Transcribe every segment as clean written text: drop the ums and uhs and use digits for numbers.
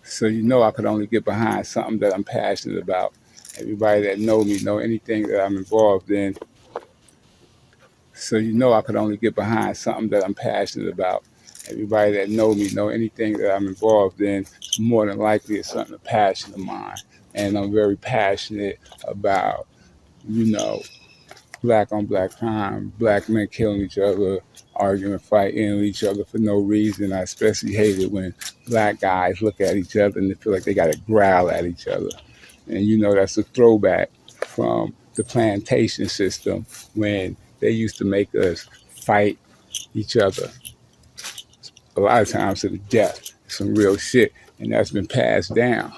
So I could only get behind something that I'm passionate about. Everybody that know me know anything that I'm involved in. So I could only get behind something that I'm passionate about. Everybody that know me know anything that I'm involved in, more than likely it's something a passion of mine. And I'm very passionate about, you know, black on black crime, black men killing each other, arguing, fighting each other for no reason. I especially hate it when black guys look at each other and they feel like they got to growl at each other. And that's a throwback from the plantation system when they used to make us fight each other a lot of times to the death. Some real shit. And that's been passed down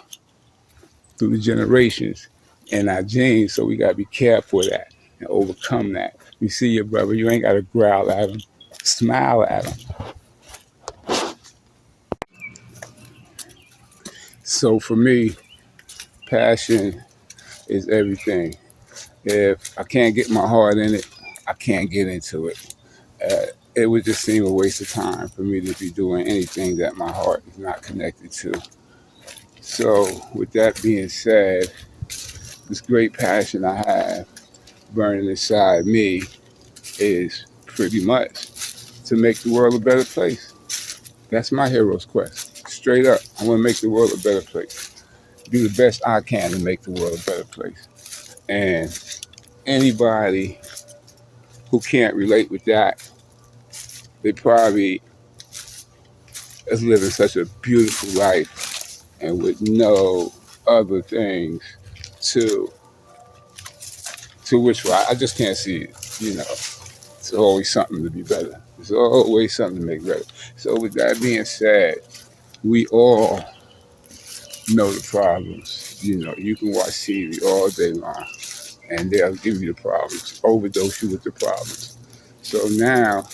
through the generations in our genes. So we got to be careful of that and overcome that. You see your brother, you ain't got to growl at him, smile at him. So for me, passion is everything. If I can't get my heart in it, I can't get into it. It would just seem a waste of time for me to be doing anything that my heart is not connected to. So with that being said, this great passion I have burning inside me is pretty much to make the world a better place. That's my hero's quest. Straight up, I want to make the world a better place. Do the best I can to make the world a better place. And anybody who can't relate with that, they probably is living such a beautiful life and with no other things to which I just can't see it. It's always something to be better. There's always something to make better. So with that being said, we all know the problems. You can watch TV all day long and they'll give you the problems, overdose you with the problems. So now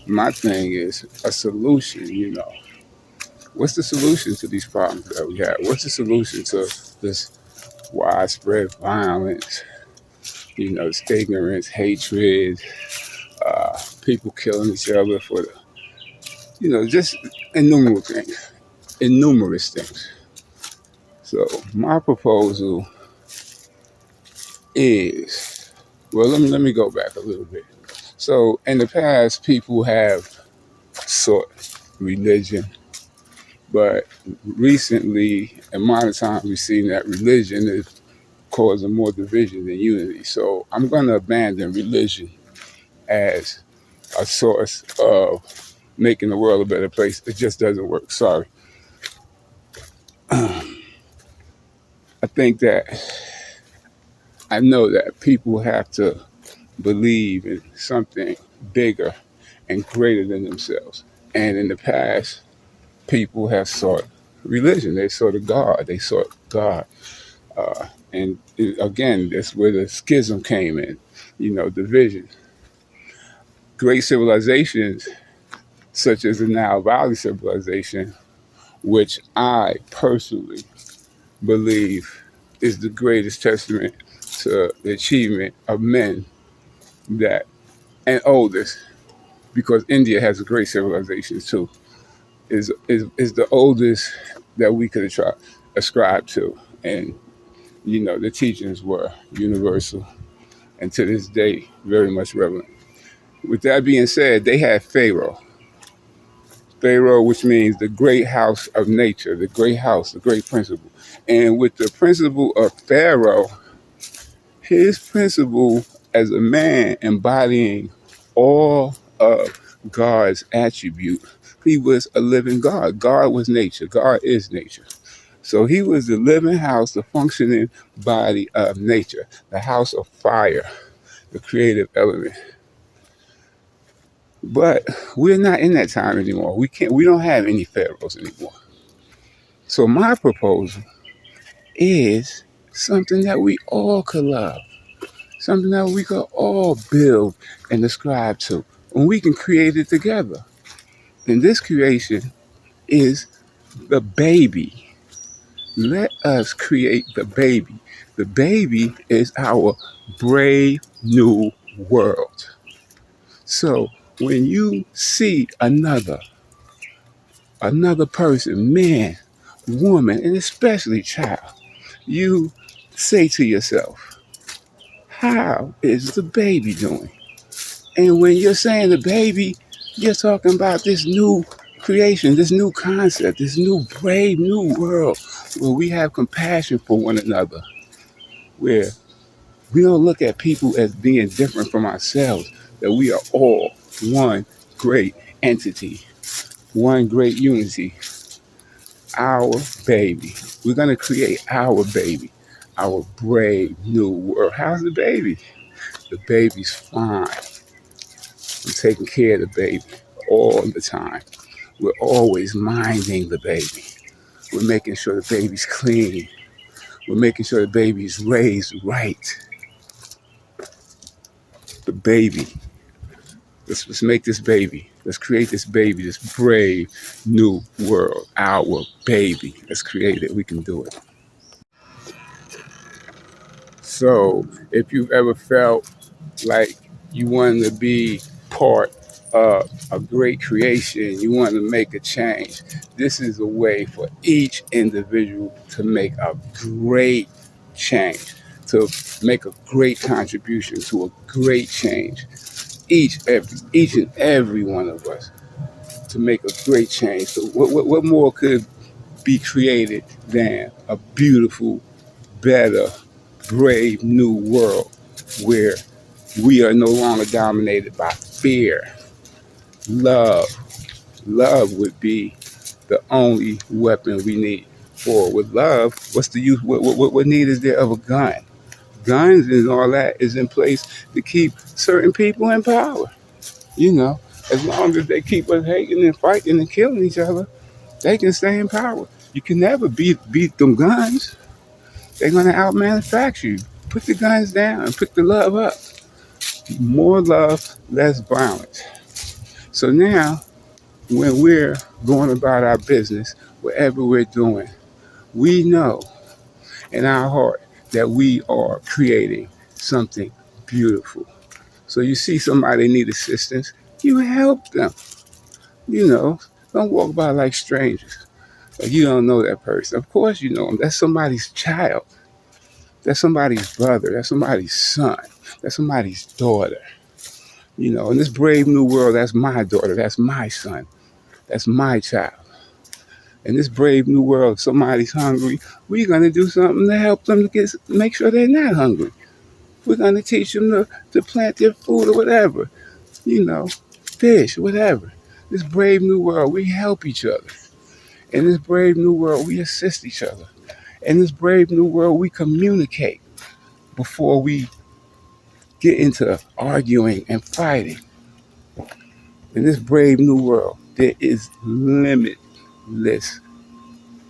my thing is a solution. What's the solution to these problems that we have? What's the solution to this widespread violence, this ignorance, hatred, people killing each other for just innumerous things. So my proposal is, well, let me go back a little bit. So in the past, people have sought religion, but recently, in modern times, we've seen that religion is causing more division than unity. So I'm going to abandon religion as a source of making the world a better place. It just doesn't work. Sorry. I think that I know that people have to believe in something bigger and greater than themselves. And in the past, people have sought religion. They sought a God. They sought God. Again, that's where the schism came in, division. Great civilizations, such as the Nile Valley civilization, which I personally believe is the greatest testament to the achievement of men and oldest, because India has a great civilization too, is the oldest that we could ascribe to. And, the teachings were universal and to this day, very much relevant. With that being said, they had Pharaoh. Pharaoh, which means the great house of nature, the great house, the great principle. And with the principle of Pharaoh, his principle as a man embodying all of God's attribute, he was a living God. God was nature. God is nature. So he was the living house, the functioning body of nature, the house of fire, the creative element. But we're not in that time anymore. We don't have any pharaohs anymore. So my proposal is something that we all could love, something that we could all build and ascribe to, and we can create it together. And this creation is the baby. Let us create the baby. The baby is our brave new world. So when you see another person, man, woman, and especially child, you say to yourself, how is the baby doing? And when you're saying the baby, you're talking about this new creation, this new concept, this new brave new world where we have compassion for one another, where we don't look at people as being different from ourselves, that we are all one great entity, one great unity. Our baby. We're going to create our baby, our brave new world. How's the baby? The baby's fine. I'm taking care of the baby all the time. We're always minding the baby. We're making sure the baby's clean. We're making sure the baby's raised right. The baby. Let's make this baby. Let's create this baby, this brave new world. Our baby. Let's create it. We can do it. So if you've ever felt like you wanted to be part of a great creation, you want to make a change, this is a way for each individual to make a great change, to make a great contribution to a great change. Each and every one of us to make a great change. So what more could be created than a beautiful, better, brave new world where we are no longer dominated by fear. Love. Love would be the only weapon we need. For with love, what's the use? What need is there of a gun? Guns and all that is in place to keep certain people in power. You know, as long as they keep us hating and fighting and killing each other, they can stay in power. You can never beat them guns. They're gonna out-manufacture you. Put the guns down and pick the love up. More love, less violence. So now, when we're going about our business, whatever we're doing, we know in our heart that we are creating something beautiful. So you see somebody need assistance, you help them. You know, don't walk by like strangers. Like you don't know that person. Of course you know them. That's somebody's child. That's somebody's brother. That's somebody's son. That's somebody's daughter. You know, in this brave new world, that's my daughter. That's my son. That's my child. In this brave new world, if somebody's hungry, we're going to do something to help them to make sure they're not hungry. We're going to teach them to plant their food or whatever. You know, fish, whatever. This brave new world, we help each other. In this brave new world, we assist each other. In this brave new world, we communicate before we get into arguing and fighting. In this brave new world, there is limitless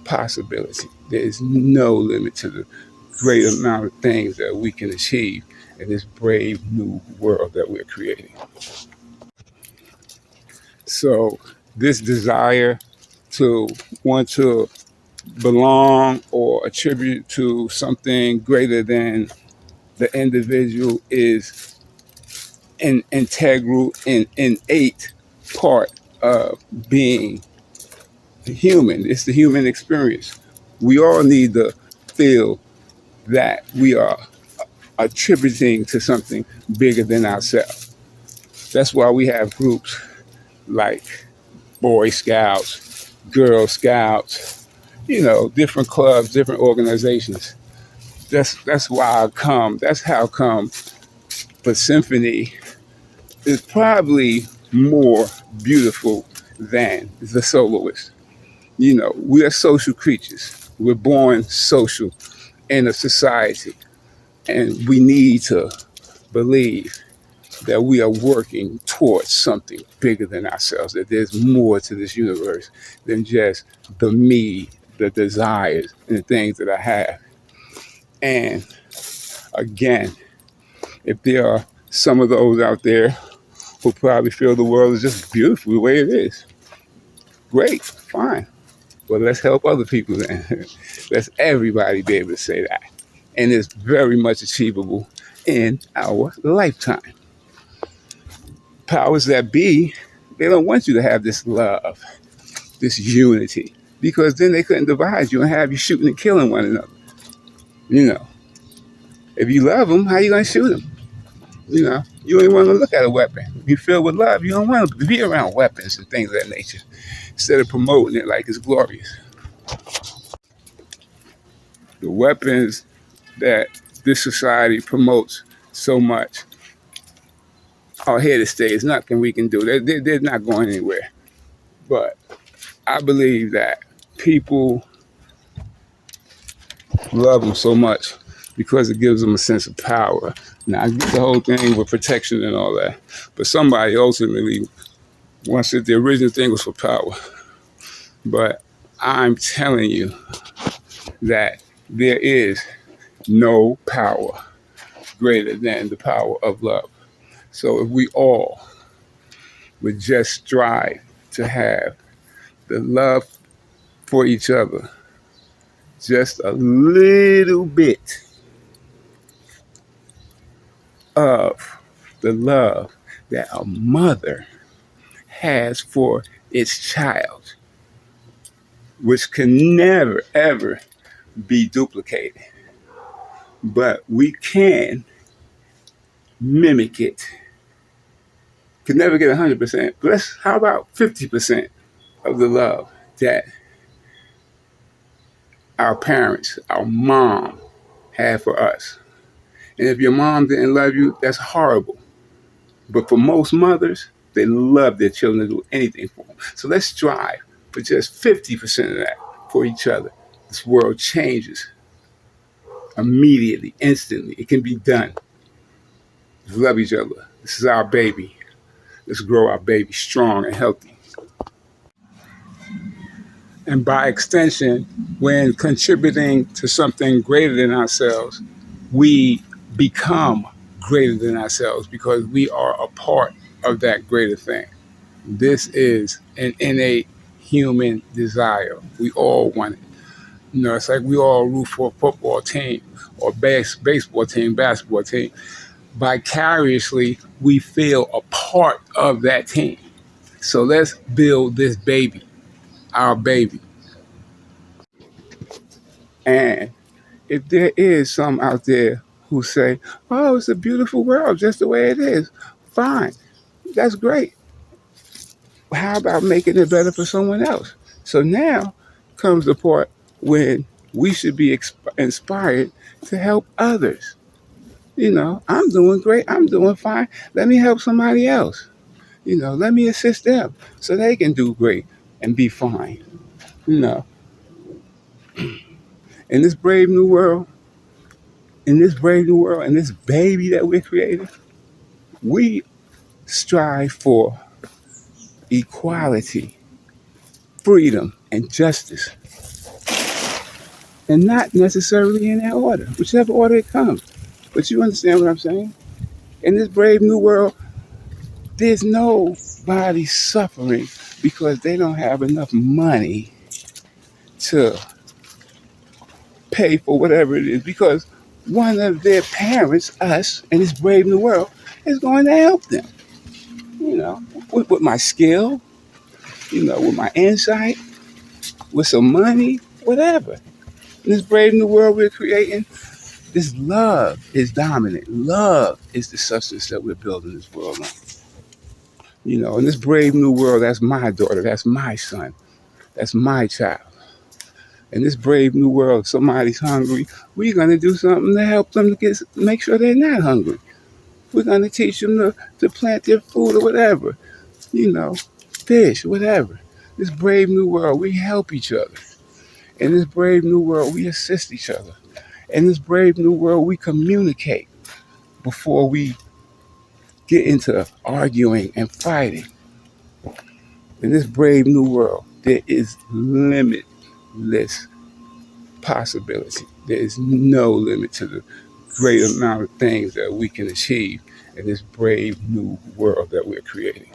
possibility. There is no limit to the great amount of things that we can achieve in this brave new world that we're creating. So this desire to want to belong or attribute to something greater than the individual is an integral and innate part of being human. It's the human experience. We all need to feel that we are attributing to something bigger than ourselves. That's why we have groups like Boy Scouts, Girl Scouts, you know, different clubs, different organizations. That's why I come. That's how come the symphony is probably more beautiful than the soloist. You know, we are social creatures. We're born social in a society, and we need to believe that we are working towards something bigger than ourselves, that there's more to this universe than just the me, the desires, and the things that I have. And again, if there are some of those out there who probably feel the world is just beautiful the way it is, great, fine. But let's help other people then. Let's everybody be able to say that. And it's very much achievable in our lifetime. Powers that be, they don't want you to have this love, this unity. because then they couldn't divide you and have you shooting and killing one another. You know, if you love them, how you gonna shoot them? You know, you ain't want to look at a weapon. If you feel with love, you don't want to be around weapons and things of that nature. Instead of promoting it like it's glorious, the weapons that this society promotes so much are here to stay. There's nothing we can do. They're not going anywhere. But I believe that people love them so much because it gives them a sense of power. Now, I get the whole thing with protection and all that, but somebody ultimately wants it. The original thing was for power. But I'm telling you that there is no power greater than the power of love. So if we all would just strive to have the love for each other, just a little bit of the love that a mother has for its child, which can never, ever be duplicated. But we can mimic it. Can never get 100%. But how about 50% of the love that our parents, our mom, had for us? And if your mom didn't love you, that's horrible. But for most mothers, they love their children to do anything for them. So let's strive for just 50% of that for each other. This world changes immediately, instantly. It can be done. Let's love each other. This is our baby. Let's grow our baby strong and healthy. And by extension, when contributing to something greater than ourselves, we become greater than ourselves because we are a part of that greater thing. This is an innate human desire. We all want it. You know, it's like we all root for a football team or baseball team, basketball team. Vicariously, we feel a part of that team. So let's build this baby, our baby. And if there is some out there who say, oh, it's a beautiful world just the way it is, fine. That's great. How about making it better for someone else? So now comes the part when we should be inspired to help others. You know, I'm doing great. I'm doing fine. Let me help somebody else. You know, let me assist them so they can do great and be fine. You know, in this brave new world, in this baby that we're creating, we strive for equality, freedom, and justice. And not necessarily in that order, whichever order it comes. But you understand what I'm saying? In this brave new world, there's nobody suffering because they don't have enough money to pay for whatever it is. Because one of their parents, us, in this brave new world, is going to help them. You know, with my skill, you know, with my insight, with some money, whatever. In this brave new world we're creating, this love is dominant. Love is the substance that we're building this world on. You know, in this brave new world, that's my daughter, that's my son, that's my child. In this brave new world, if somebody's hungry, we're going to do something to help them to make sure they're not hungry. We're going to teach them to plant their food or whatever. You know, fish, whatever. This brave new world, we help each other. In this brave new world, we assist each other. In this brave new world, we communicate before we get into arguing and fighting. In this brave new world, there is limitless possibility. There is no limit to the great amount of things that we can achieve in this brave new world that we're creating.